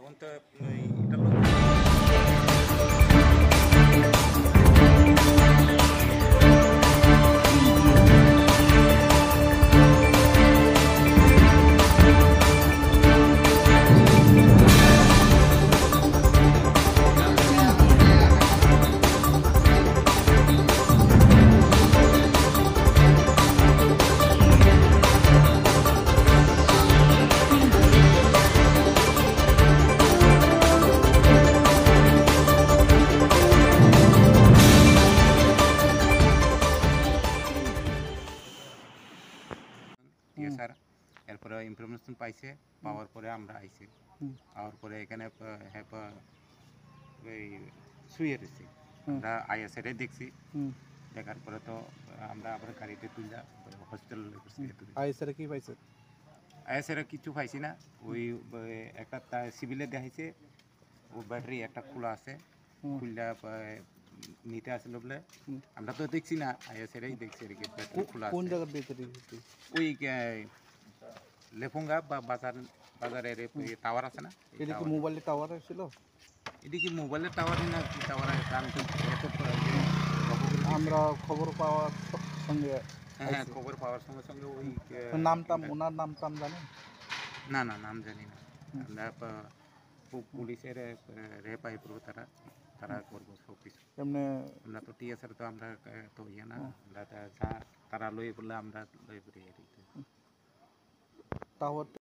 এখন তো এটা লোক স্যার এরপরে ইনফরমেশন পাইছে, পাওয়ার পরে আমরা আইছি, পাওয়ার পরে এখানে ওই শুয়ে রয়েছি, আমরা আইএসএটাই দেখছি, দেখার পরে তো আমরা আবার গাড়িতে তুললা হসপিটালে করছি। আইএসআর কি পাইছে? আইএসএরা কিছু পাইছি না, ওই একটা সিভিলে দেখাইছে ও ব্যাটারি একটা খোলা আছে, খুললা নিতে আসলে বলে আমরা তো দেখছি না, আইএসএরাই দেখছি আর কি ব্যাটারি খোলা আছে। কোন জায়গার ব্যাটারি? ওই লেফুঙ্গা বা বাজারের টাওয়ার আছে না, এটা কি মোবাইলের টাওয়ার ছিল? এটা কি মোবাইলের টাওয়ার না কি টাওয়ার? আমরা খবর পাওয়ার সঙ্গে হ্যাঁ, খবর পাওয়ার সঙ্গে সঙ্গে ওই নামটাম ওনার নামটাম জানেন? না নাম জানি না, আমরা পুলিশের রেপাই করবো, তারা করবো সব কিছু। এমনি আমরা তো টিএসআর তো আমরা তো ইয়ে না, আমরা তারা লয়ে বললে আমরা লয়ে পড়ি। টাওয়ার